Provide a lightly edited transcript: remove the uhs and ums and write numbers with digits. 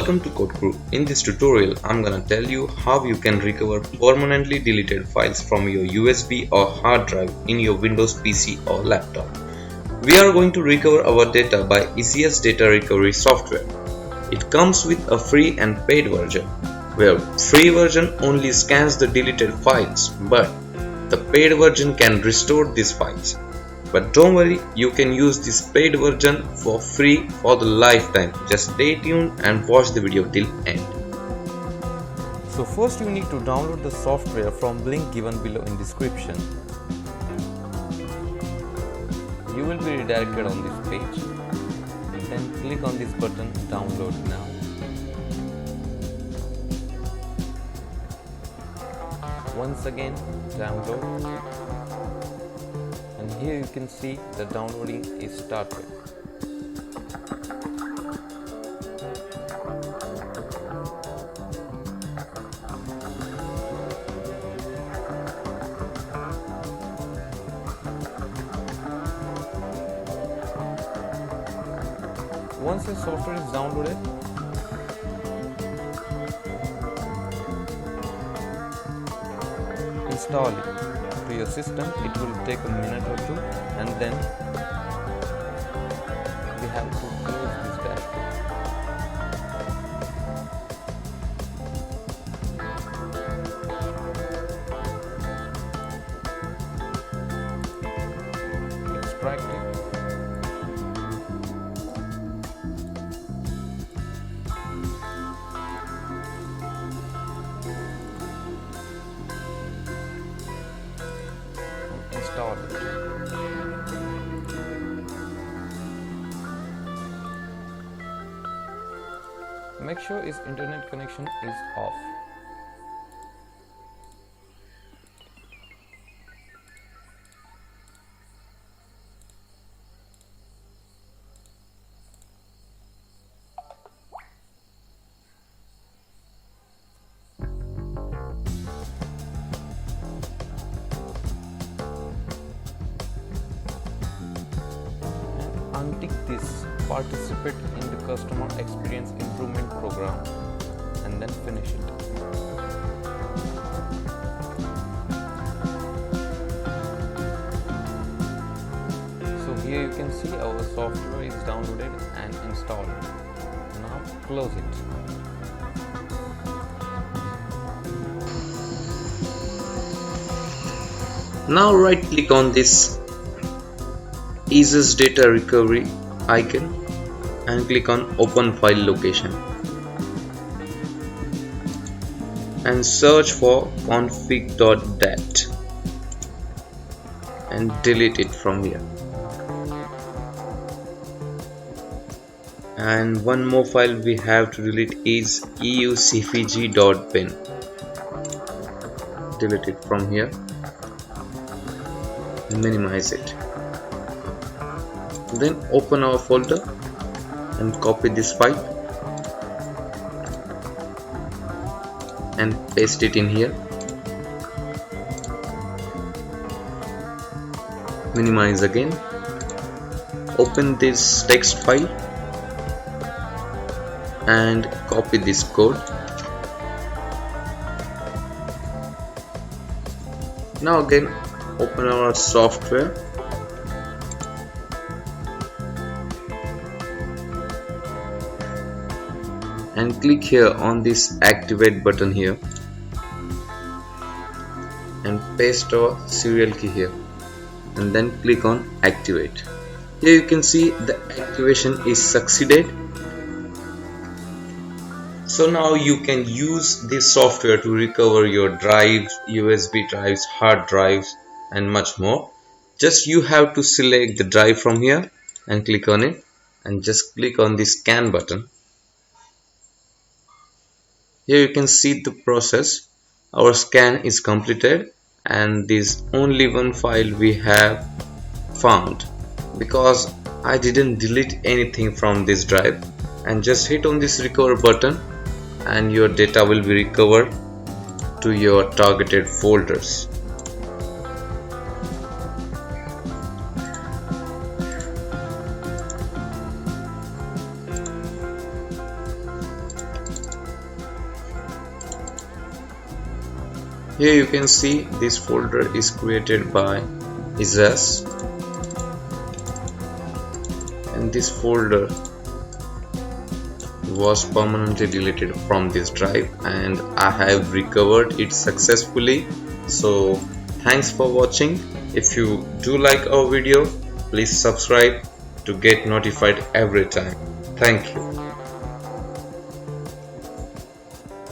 Welcome to Code Crew. In this tutorial, I'm gonna tell you how you can recover permanently deleted files from your USB or hard drive in your Windows PC or laptop. We are going to recover our data by ECS data recovery software. It comes with a free and paid version, where free version only scans the deleted files, but the paid version can restore these files. But don't worry, you can use this paid version for free for the lifetime. Just stay tuned and watch the video till end. So first you need to download the software from link given below in description. You will be redirected on this page. Then click on this button, download now. Once again, download. And here you can see the downloading is started. Once the software is downloaded, install it to your system. It will take a minute or two, and then we have to close this dashboard. Extract it. Install it. Make sure its internet connection is off. Untick this participate in the customer experience improvement program and then finish it. So here you can see our software is downloaded and installed. Now close it. Now right click on this ECS data recovery icon and click on open file location and search for config.dat and delete it from here. And one more file we have to delete is eucfg.bin. Delete it from here. Minimize it. Then open our folder and copy this file and paste it in here. Minimize again. Open this text file and copy this code. Now again open our software and click here on this activate button here and paste our serial key here and then click on activate. Here you can see the activation is succeeded. So now you can use this software to recover your drives, USB drives, hard drives and much more. Just you have to select the drive from here and click on it and just click on the scan button. Here you can see the process. Our scan is completed and this only one file we have found because I didn't delete anything from this drive. And just hit on this recover button and your data will be recovered to your targeted folders. Here you can see this folder is created by Izas, and this folder was permanently deleted from this drive, and I have recovered it successfully. So thanks for watching. If you do like our video, please subscribe to get notified every time. Thank you.